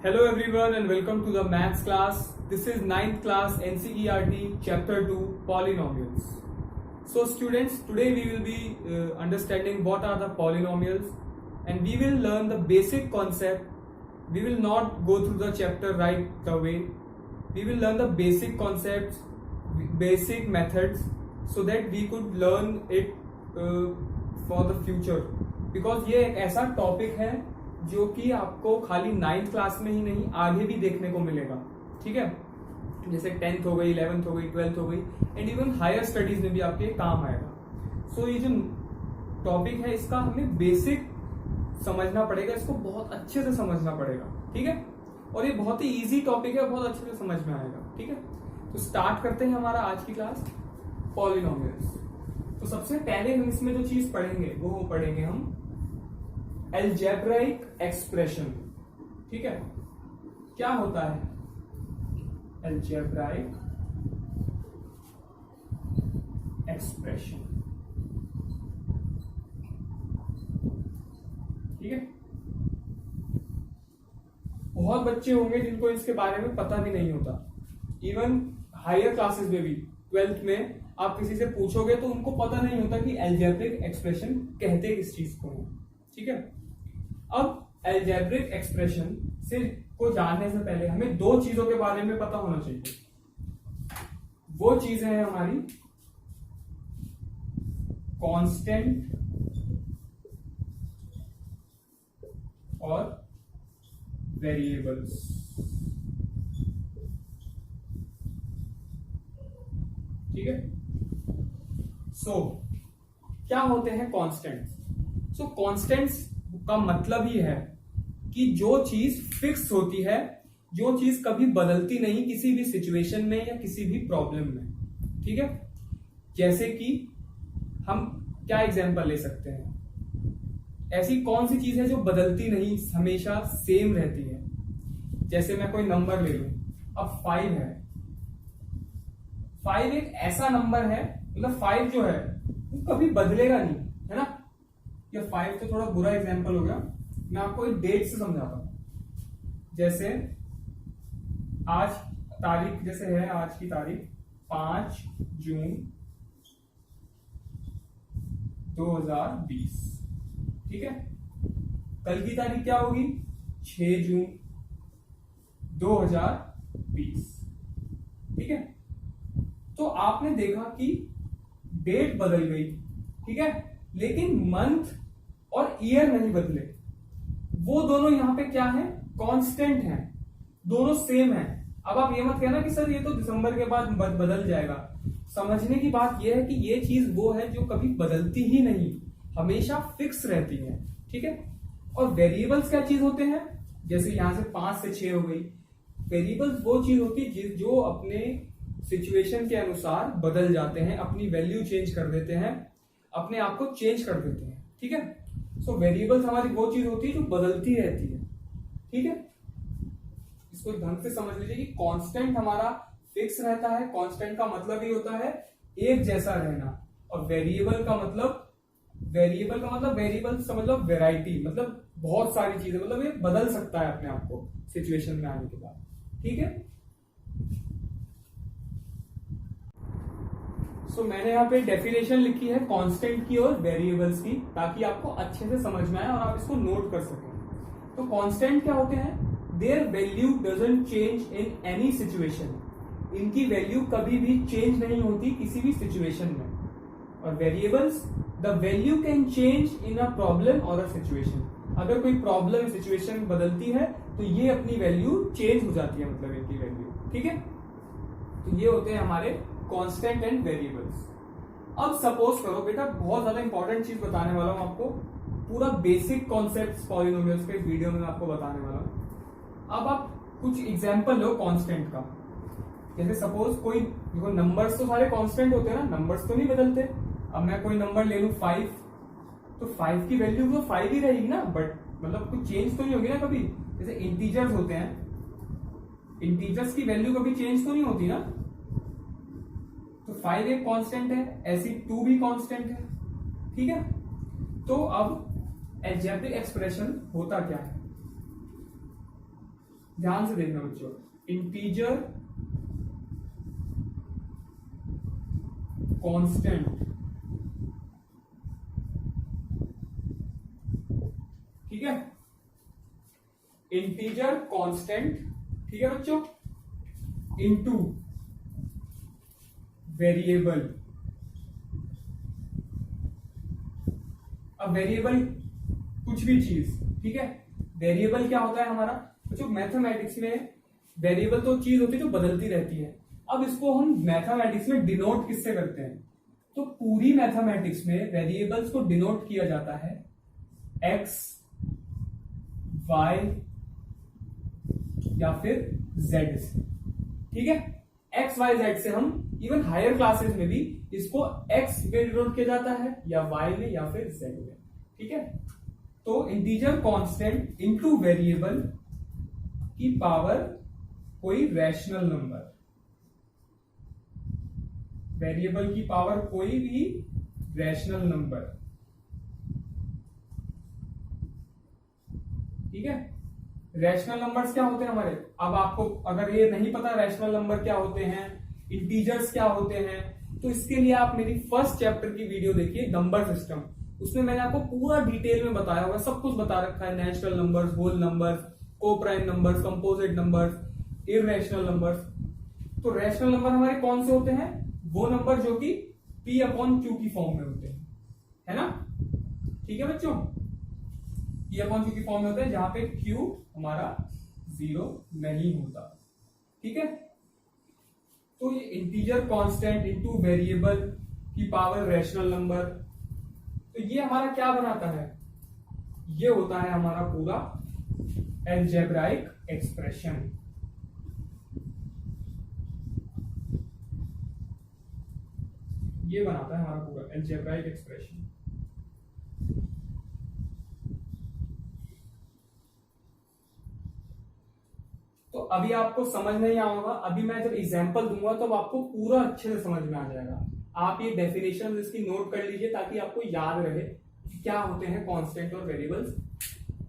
Hello everyone and welcome to the maths class. This is 9th class NCERT chapter 2 polynomials. So students, today we will be understanding what are the polynomials and we will learn the basic concept. We will not go through the chapter right away. We will learn the basic concepts, basic methods so that we could learn it for the future. Because ये एक ऐसा topic है जो कि आपको खाली 9th class में ही नहीं आगे भी देखने को मिलेगा. ठीक है, जैसे 10th हो गई, 11th हो गई, 12th हो गई एंड इवन हायर स्टडीज में भी आपके काम आएगा. सो ये जो टॉपिक है इसका हमें बेसिक समझना पड़ेगा, इसको बहुत अच्छे से समझना पड़ेगा. ठीक है, और ये बहुत ही इजी टॉपिक है, बहुत अच्छे से समझ में आएगा. ठीक है, तो स्टार्ट करते हैं हमारा आज की क्लास पॉलिनोमियल्स. तो सबसे पहले हम इसमें जो चीज पढ़ेंगे वो पढ़ेंगे हम अलजेब्राइक एक्सप्रेशन. ठीक है, क्या होता है अलजेब्राइक एक्सप्रेशन? ठीक है, बहुत बच्चे होंगे जिनको इसके बारे में पता भी नहीं होता. इवन हायर क्लासेस में भी 12th में आप किसी से पूछोगे तो उनको पता नहीं होता कि अलजेब्रिक एक्सप्रेशन कहते किस चीज को है. ठीक है, अब अलजेब्रिक एक्सप्रेशन से को जानने से पहले हमें दो चीजों के बारे में पता होना चाहिए. वो चीजें हैं हमारी कांस्टेंट और वेरिएबल्स. ठीक है, सो क्या होते हैं कांस्टेंट्स? सो कांस्टेंट्स का मतलब ही है कि जो चीज फिक्स होती है, जो चीज कभी बदलती नहीं किसी भी सिचुएशन में या किसी भी प्रॉब्लम में. ठीक है, जैसे कि हम क्या एग्जांपल ले सकते हैं, ऐसी कौन सी चीज है जो बदलती नहीं, हमेशा सेम रहती है. जैसे मैं कोई नंबर ले लूं, अब 5 है. 5 एक ऐसा नंबर है, मतलब 5 जो है वो कभी बदलेगा नहीं, है ना. ये 5 तो थोड़ा बुरा एग्जांपल हो गया, मैं आपको एक डेट से समझाता हूं. जैसे आज तारीख जैसे है, आज की तारीख 5 जून 2020. ठीक है, कल की तारीख क्या होगी? 6 जून 2020. ठीक है, तो आपने देखा कि डेट बदल गई. ठीक है, लेकिन मंथ और ईयर नहीं बदले. वो दोनों यहां पे क्या है? कांस्टेंट हैं, दोनों सेम हैं. अब आप ये मत कहना कि सर ये तो दिसंबर के बाद बदल जाएगा. समझने की बात यह है कि ये चीज वो है जो कभी बदलती ही नहीं, हमेशा फिक्स रहती है. ठीक है, और वेरिएबल्स क्या चीज होते हैं? जैसे यहां से 5 से 6 हो गई. वेरिएबल्स वो चीज होती है जो अपने सिचुएशन के अनुसार बदल जाते हैं, अपनी वैल्यू चेंज कर देते हैं, अपने आप को चेंज कर देते हैं. ठीक है, सो वेरिएबल्स हमारी वो चीज होती है जो बदलती रहती है. ठीक है, इसको ढंग से समझ लीजिए कि कांस्टेंट हमारा फिक्स रहता है. कांस्टेंट का मतलब ही होता है एक जैसा रहना, और वेरिएबल का मतलब वेरिएबल समझ लो वेराइटी, मतलब बहुत सारी चीजें, मतलब ये बदल सकता है अपने आप को सिचुएशन में आने के बाद. ठीक है, सो मैंने यहाँ पे डेफिनेशन लिखी है कांस्टेंट की और वेरिएबल्स की, ताकि आपको अच्छे से समझ में आए और आप इसको नोट कर सकें. तो कांस्टेंट क्या होते हैं? Their value doesn't change in any situation. इनकी वैल्यू कभी भी चेंज नहीं होती किसी भी सिचुएशन में. और variables, the value can change in a problem और अ सिचुएशन. अगर कोई प्रॉब्लम सिचुएशन बदलती है तो ये अपनी वैल्यू चेंज हो जाती है, मतलब इनकी वैल्यू. ठीक है, तो ये होते हैं हमारे कांस्टेंट एंड वेरिएबल्स. अब सपोज करो बेटा, बहुत ज्यादा इंपॉर्टेंट चीज बताने वाला हूं आपको, पूरा बेसिक कॉन्सेप्ट पॉलिनोमियल्स के वीडियो में आपको बताने वाला हूं. अब आप कुछ एग्जांपल लो कांस्टेंट का. जैसे सपोज कोई, देखो नंबर्स तो सारे कांस्टेंट होते हैं ना, नंबर्स तो नहीं बदलते. अब मैं कोई नंबर ले लूं 5, तो 5 की वैल्यू तो 5 ही रहेगी ना, बट मतलब कुछ चेंज तो नहीं होगी ना कभी. जैसे इंटीजर्स होते हैं, इंटीजर्स की वैल्यू कभी चेंज तो नहीं होती ना. तो 5 एक कांस्टेंट है, ऐसी 2 भी कांस्टेंट है. ठीक है, तो अब अलजेब्रिक एक्सप्रेशन होता क्या है? ध्यान से देखना बच्चों, इंटीजर कांस्टेंट, ठीक है, इंटीजर कांस्टेंट, ठीक है बच्चों, इनटू वेरिएबल। अब वेरिएबल कुछ भी चीज, ठीक है, वेरिएबल क्या होता है हमारा बच्चों, मैथमेटिक्स में वेरिएबल तो चीज होती है जो बदलती रहती है। अब इसको हम मैथमेटिक्स में डिनोट किससे करते हैं, तो पूरी मैथमेटिक्स में वेरिएबल्स को डिनोट किया जाता है एक्स, वाई या फिर जेड से, ठीक है। एक्स वाई जेड से हम इवन हायर क्लासेस में भी इसको एक्स में डिनोट किया जाता है या वाई में या फिर जेड में, ठीक है। तो इंटीजर कांस्टेंट इनटू वेरिएबल की पावर कोई रैशनल नंबर, वेरिएबल की पावर कोई भी रैशनल नंबर, ठीक है। रैशनल नंबर्स क्या होते हैं हमारे, अब आपको अगर ये नहीं पता रैशनल नंबर क्या होते हैं, इंटीजर्स क्या होते हैं, तो इसके लिए आप मेरी फर्स्ट चैप्टर की वीडियो देखिए, नंबर सिस्टम। उसमें मैंने आपको पूरा डिटेल में बताया हुआ, सब कुछ बता रखा है, natural numbers, whole numbers, coprime numbers, composite numbers, irrational numbers. तो रैशनल नंबर हमारे कौन से होते हैं, वो नंबर जो कि P/Q की फॉर्म में होते हैं, है ना, ठीक है बच्चों, P/Q की फॉर्म में होते हैं जहां पे Q हमारा 0 नहीं होता, ठीक है। तो ये इंटीजर कांस्टेंट इनटू वेरिएबल की पावर रैशनल नंबर, तो ये हमारा क्या बनाता है, ये होता है हमारा पूरा अलजेब्राइक एक्सप्रेशन। ये बनाता है हमारा पूरा अलजेब्राइक एक्सप्रेशन। तो अभी आपको समझ नहीं आएगा, अभी मैं जब एग्जांपल दूंगा तो आपको पूरा अच्छे से समझ में आ जाएगा। आप ये डेफिनेशन इसकी नोट कर लीजिए ताकि आपको याद रहे कि क्या होते हैं कांस्टेंट और वेरिएबल्स।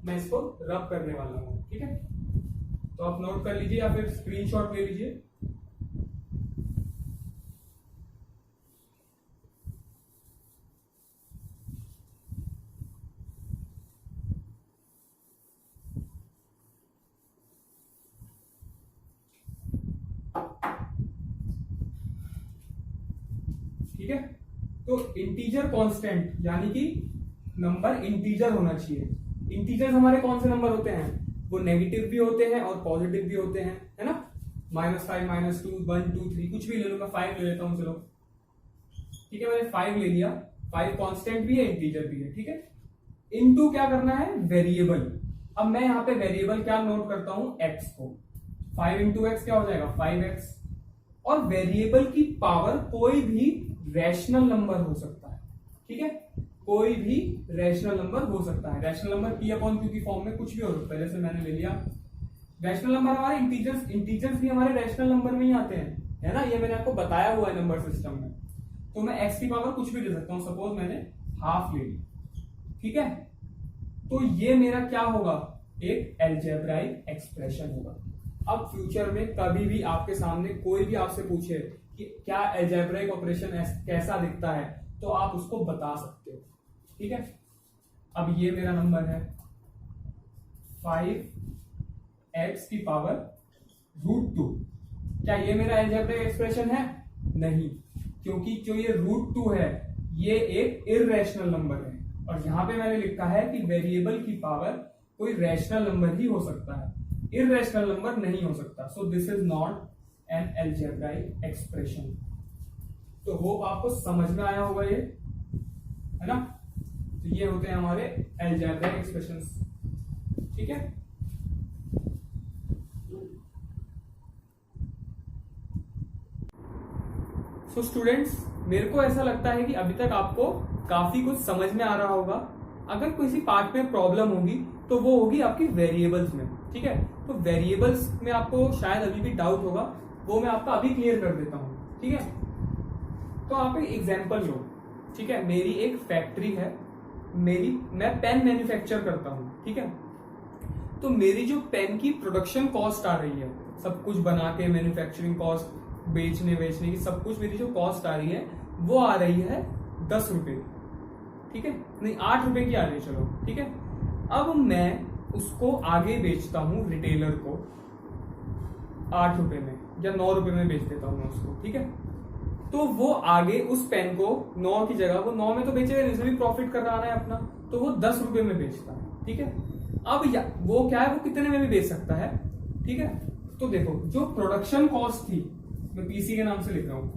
मैं इसको रब करने वाला हूं, ठीक है, तो आप नोट कर लीजिए या फिर स्क्रीनशॉट ले लीजिए। ठीक है, तो इंटीजर कांस्टेंट यानी कि नंबर इंटीजर होना चाहिए। इंटीजर्स हमारे कौन से नंबर होते हैं, वो नेगेटिव भी होते हैं और पॉजिटिव भी होते हैं, है ना, -5, -2, 1, 2, 3 कुछ भी ले लो, मैं 5 ले लेता हूं, चलो ठीक है, मैंने 5 ले लिया। 5 कांस्टेंट भी है, इंटीजर भी है, ठीक है। इनटू क्या करना है, वेरिएबल। अब मैं यहाँ पे वेरिएबल क्या नोट करता हूं, x को। 5 इंटू एक्स क्या हो जाएगा, 5x। और वेरिएबल की पावर कोई भी रैशनल नंबर हो सकता है, ठीक है, कोई भी रैशनल नंबर हो सकता है। रैशनल नंबर P/Q की फॉर्म में कुछ भी हो सकता है, जैसे मैंने ले लिया रैशनल नंबर हमारे इंटीजर्स भी हमारे रैशनल नंबर में ही आते हैं, है ना, ये मैंने आपको बताया हुआ है नंबर सिस्टम में। तो मैं x की पावर कुछ भी दे सकता हूं, सपोज मैंने हाफ ले ली, ठीक है। तो ये मेरा क्या होगा, एक अलजेब्राइक एक्सप्रेशन होगा। अब फ्यूचर में कभी भी आपके सामने कोई भी आपसे पूछे कि क्या अलजेब्राइक ऑपरेशन कैसा दिखता है, तो आप उसको बता सकते हो, ठीक है। अब ये मेरा नंबर है 5x की पावर √2। क्या ये मेरा अलजेब्राइक एक्सप्रेशन है, नहीं, क्योंकि जो ये √2 है ये एक इररेशनल नंबर है, और यहां पे मैंने लिखा है कि वेरिएबल की पावर कोई रैशनल नंबर ही हो सकता है, इररेशनल नंबर नहीं हो सकता। So this is not an algebraic expression. तो होप आपको समझ में आया होगा ये, है ना। तो ये होते हैं हमारे अलजेब्राइक एक्सप्रेशंस, ठीक है। सो स्टूडेंट्स, मेरे को ऐसा लगता है कि अभी तक आपको काफी कुछ समझ में आ रहा होगा। अगर किसी पार्ट में प्रॉब्लम होगी तो वो होगी आपकी वेरिएबल्स में, ठीक है। तो वेरिएबल्स में आपको शायद अभी भी डाउट होगा, वो मैं आपका अभी क्लियर कर देता हूं, ठीक है। तो आप एक एग्जांपल लो, ठीक है। मेरी एक फैक्ट्री है, मैं पेन मैन्युफैक्चर करता हूं, ठीक है। तो मेरी जो पेन की प्रोडक्शन कॉस्ट आ रही है, सब कुछ बना के मैन्युफैक्चरिंग कॉस्ट, बेचने की सब कुछ मेरी जो कॉस्ट आ रही है वो आ रही है 10 रुपए, ठीक है, नहीं 8 रुपए की आ रही है, चलो ठीक है। अब मैं उसको आगे बेचता हूं रिटेलर को 8 रुपए में या 9 रुपए में बेच देता हूं मैं उसको, ठीक है। तो वो आगे उस पेन को 9 की जगह, वो 9 में तो बेचेगा नहीं, उसमें भी प्रॉफिट कर रहा है अपना, तो वो 10 रुपए में बेचता है, ठीक है। अब वो क्या है, वो कितने में भी बेच सकता है, ठीक है। तो देखो जो प्रोडक्शन कॉस्ट थी, मैं पीसी के नाम से लिख रहा हूं,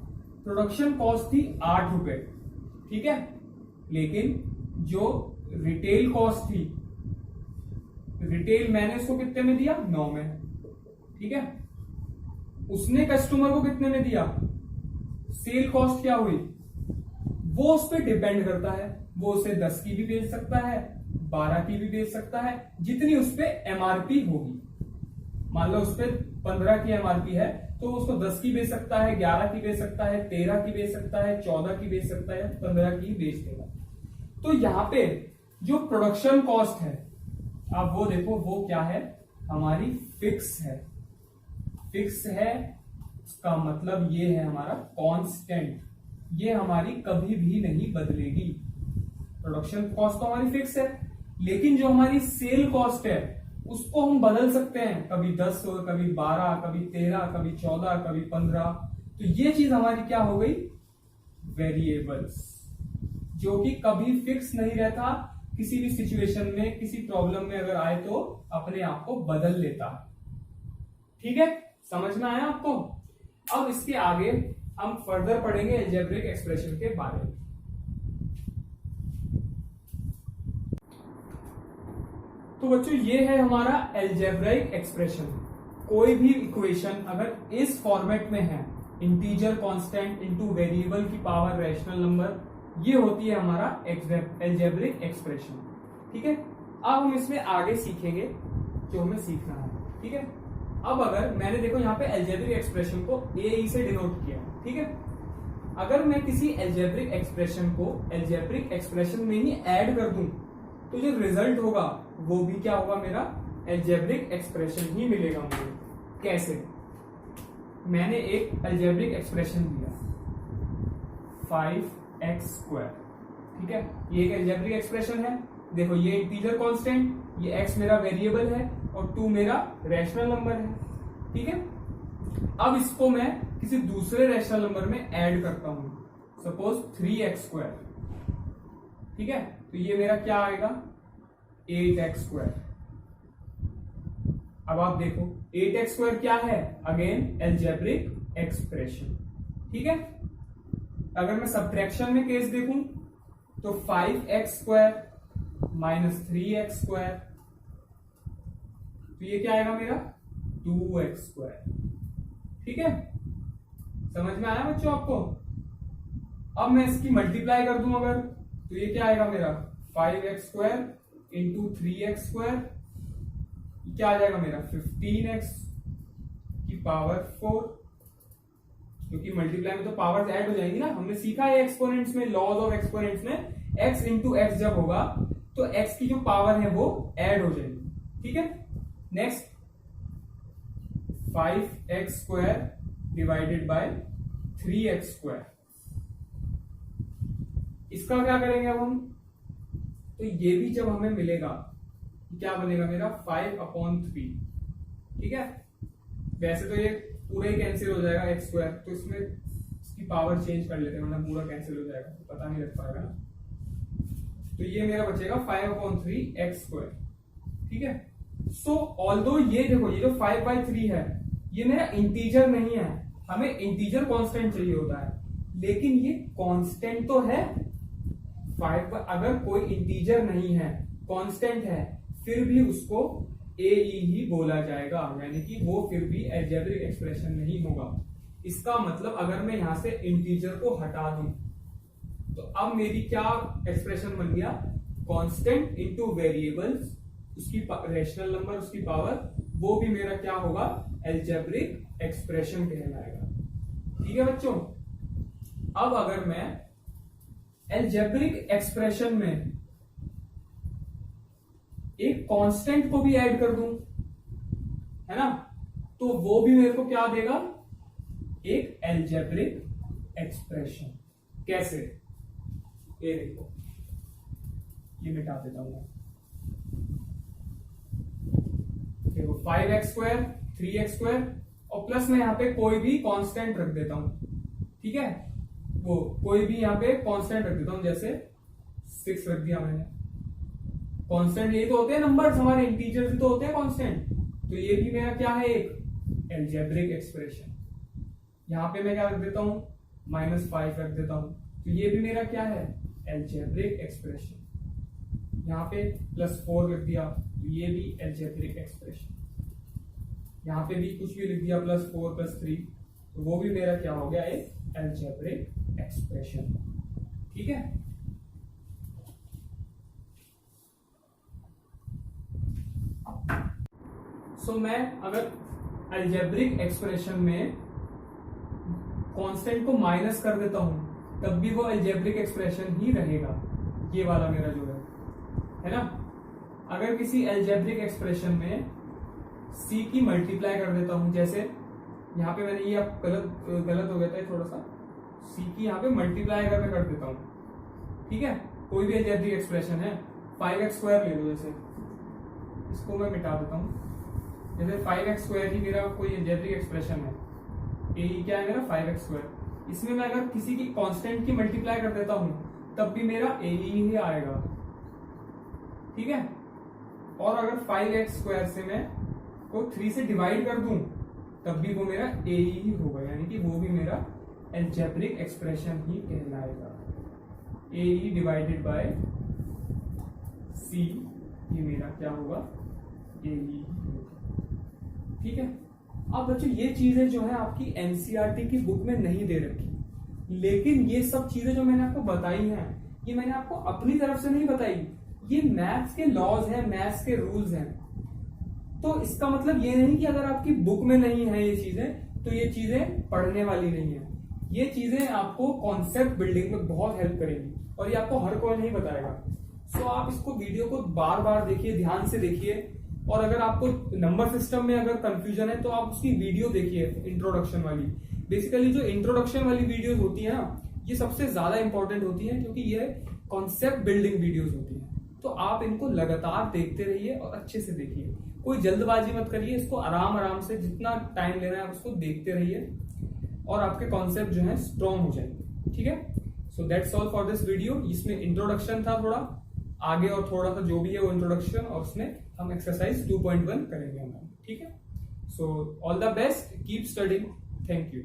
प्रोडक्शन कॉस्ट थी 8 रुपए, ठीक है, लेकिन जो रिटेल कॉस्ट थी, रिटेल मैंने उसको कितने में दिया, 9 में, ठीक है। उसने कस्टमर को कितने में दिया, सेल कॉस्ट क्या हुई, वो उस पर डिपेंड करता है, वो उसे 10 की भी बेच सकता है, 12 की भी बेच सकता है, जितनी उस पर एमआरपी होगी। मान लो उस पर 15 की एमआरपी है तो उसको 10 की बेच सकता है, 11 की बेच सकता है, 13 की बेच सकता है, 14 की बेच सकता है, 15 की बेच देगा। तो यहां पे जो प्रोडक्शन कॉस्ट है, आप वो देखो, वो क्या है, हमारी फिक्स है। फिक्स है इसका मतलब ये है हमारा कांस्टेंट, ये हमारी कभी भी नहीं बदलेगी। प्रोडक्शन कॉस्ट तो हमारी फिक्स है, लेकिन जो हमारी सेल कॉस्ट है उसको हम बदल सकते हैं, कभी 10 हो, कभी 12, कभी 13, कभी 14, कभी 15। तो ये चीज हमारी क्या हो गई, वेरिएबल्स, जो कि कभी फिक्स नहीं रहता, किसी भी सिचुएशन में, किसी प्रॉब्लम में अगर आए तो अपने आप को बदल लेता। ठीक है, समझ में आया आपको। अब इसके आगे हम फर्दर पढ़ेंगे अलजेब्रिक एक्सप्रेशन के बारे में। तो बच्चों ये है हमारा अलजेब्रिक एक्सप्रेशन। कोई भी इक्वेशन अगर इस फॉर्मेट में है, इंटीजर कांस्टेंट इनटू वेरिएबल की पावर रैशनल नंबर, ये होती है हमारा अलजेब्रिक एक्सप्रेशन। ठीक है, अब हम इसमें आगे सीखेंगे जो हमें सीखना है। ठीक है, अब अगर मैंने देखो यहाँ पे अलजेब्रिक एक्सप्रेशन को ए से डिनोट किया, ठीक है, अगर मैं किसी अलजेब्रिक एक्सप्रेशन को अलजेब्रिक एक्सप्रेशन में ही ऐड कर दूं तो जो रिजल्ट होगा वो भी क्या होगा, मेरा अलजेब्रिक एक्सप्रेशन ही मिलेगा मुझे। कैसे, मैंने एक अलजेब्रिक एक्सप्रेशन दिया 5x², ठीक है, ये एक अलजेब्रिक एक्सप्रेशन है। देखो ये इंटीजर कांस्टेंट, ये x मेरा वेरिएबल है और 2 मेरा रैशनल नंबर है। ठीक है, अब इसको मैं किसी दूसरे रैशनल नंबर में ऐड करता हूं, सपोज 3x², ठीक है, तो ये मेरा क्या आएगा 8x²। अब आप देखो 8x² क्या है, अगेन अलजेब्रिक एक्सप्रेशन। ठीक है, अगर मैं सब्ट्रैक्शन में केस देखूं तो 5x² माइनस 3x², तो ये क्या आएगा मेरा 2x²। ठीक है, समझ में आया बच्चों आपको। अब मैं इसकी मल्टीप्लाई कर दूं अगर, तो ये क्या आएगा मेरा 5x² इंटू 3x², क्या आ जाएगा मेरा 15x की पावर 4, क्योंकि मल्टीप्लाई में तो पावर्स ऐड हो जाएंगी ना। हमने सीखा है एक्सपोनेंट्स में, लॉज ऑफ एक्सपोनेंट्स में, x इंटू एक्स जब होगा तो x की जो पावर है वो ऐड हो जाएगी। ठीक है, next 5x² divided by 3x², इसका क्या करेंगे अब हम, तो ये भी जब हमें मिलेगा क्या बनेगा मेरा 5/3। ठीक है, वैसे तो ये पूरा ही कैंसिल हो जाएगा x², तो इसमें इसकी पावर चेंज कर लेते हैं वरना पूरा कैंसिल हो जाएगा, पता नहीं लग पाएगा ना। तो ये मेरा बचेगा 5/3x²। ठीक है, सो ऑल्दो ये देखो, ये जो 5/3 है ये मेरा इंटीजर नहीं है, हमें इंटीजर कांस्टेंट चाहिए होता है, लेकिन ये कांस्टेंट तो है 5। अगर कोई इंटीजर नहीं है, कांस्टेंट है, फिर भी उसको ए ही बोला जाएगा, यानी कि वो फिर भी अलजेब्रिक एक्सप्रेशन नहीं होगा। इसका मतलब अगर मैं यहां से इंटीजर को हटा दूं तो अब मेरी क्या एक्सप्रेशन बन गया, कांस्टेंट इनटू वेरिएबल्स, उसकी रैशनल नंबर, उसकी पावर, वो भी मेरा क्या होगा अलजेब्रिक एक्सप्रेशन कहलाएगा। ठीक है बच्चों, अब अगर मैं अलजेब्रिक एक्सप्रेशन में एक कांस्टेंट को भी ऐड कर दूं, है ना, तो वो भी मेरे को क्या देगा, एक अलजेब्रिक एक्सप्रेशन। कैसे, ये देखो, ये मिटा देता हूं मैं। देखो 5x² 3x² और प्लस में यहां पे कोई भी कांस्टेंट रख देता हूं, ठीक है, वो कोई भी यहां पे कांस्टेंट रख देता हूं, जैसे 6 रख दिया मैंने। कांस्टेंट ये तो होते हैं नंबर्स, हमारे इंटीजर्स भी तो होते हैं कांस्टेंट, तो ये भी मेरा क्या है, एक अलजेब्रिक एक्सप्रेशन। यहां पे मैं क्या रख देता हूं, -5 रख देता हूं, तो ये भी मेरा क्या है, अलजेब्रिक एक्सप्रेशन। यहाँ पे +4 लिख दिया, तो ये भी अलजेब्रिक एक्सप्रेशन। यहाँ पे भी कुछ भी लिख दिया +4 +3, तो वो भी मेरा क्या हो गया, एक अलजेब्रिक एक्सप्रेशन। ठीक है, सो मैं अगर अलजेब्रिक एक्सप्रेशन में कांस्टेंट को माइनस कर देता हूं, तब भी वो अलजेब्रिक एक्सप्रेशन ही रहेगा, ये वाला मेरा जो है ना। अगर किसी अलजेब्रिक एक्सप्रेशन में c की मल्टीप्लाई कर देता हूं, जैसे यहाँ पे मैंने ये अब गलत हो गया था थोड़ा सा, c की यहाँ पे मल्टीप्लाई अगर मैं कर देता हूं, ठीक है, कोई भी अलजेब्रिक एक्सप्रेशन है, 5x² ले लो, जैसे इसको मैं मिटा देता हूं, जैसे 5x² ही मेरा कोई अलजेब्रिक एक्सप्रेशन है, ये क्या है मेरा 5x², इसमें मैं अगर किसी की कांस्टेंट की मल्टीप्लाई कर देता हूं, तब भी मेरा a ही आएगा, ठीक है। और अगर 5x² से मैं को 3 से डिवाइड कर दूं, तब भी वो मेरा a ही होगा, यानी कि वो भी मेरा अलजेब्रिक एक्सप्रेशन ही कहलाएगा। a डिवाइडेड बाय c, ये मेरा क्या होगा, a ही होगा, ठीक है। अब बच्चों ये चीजें जो है आपकी एनसीईआरटी की बुक में नहीं दे रखी, लेकिन ये सब चीजें जो मैंने आपको बताई हैं, ये मैंने आपको अपनी तरफ से नहीं बताई, ये मैथ्स के लॉज हैं, मैथ्स के रूल्स हैं। तो इसका मतलब ये नहीं कि अगर आपकी बुक में नहीं है ये चीजें, तो ये चीजें पढ़ने वाली नहीं है। ये चीजें आपको कॉन्सेप्ट बिल्डिंग में बहुत हेल्प करेगी, और ये आपको हर कोई नहीं बताएगा। सो आप इसको वीडियो को बार बार देखिए, ध्यान से देखिए, और अगर आपको नंबर सिस्टम में अगर कंफ्यूजन है, तो आप उसकी वीडियो देखिए, इंट्रोडक्शन वाली। बेसिकली जो इंट्रोडक्शन वाली वीडियोस होती है ना, ये सबसे ज्यादा इंपॉर्टेंट होती है, क्योंकि ये कॉन्सेप्ट बिल्डिंग वीडियोस होती है। तो आप इनको लगातार देखते रहिए और अच्छे से देखिए, कोई जल्दबाजी मत करिए, इसको आराम आराम से जितना टाइम लेना है आप उसको देखते रहिए, और आपके कॉन्सेप्ट जो है स्ट्रॉन्ग हो जाएंगे, ठीक है। So that's all for this video. इसमें इंट्रोडक्शन था थोड़ा आगे, और थोड़ा सा जो भी है वो इंट्रोडक्शन, और उसमें हम एक्सरसाइज 2.1 करेंगे हमारे, ठीक है। So all the best, keep studying, thank you.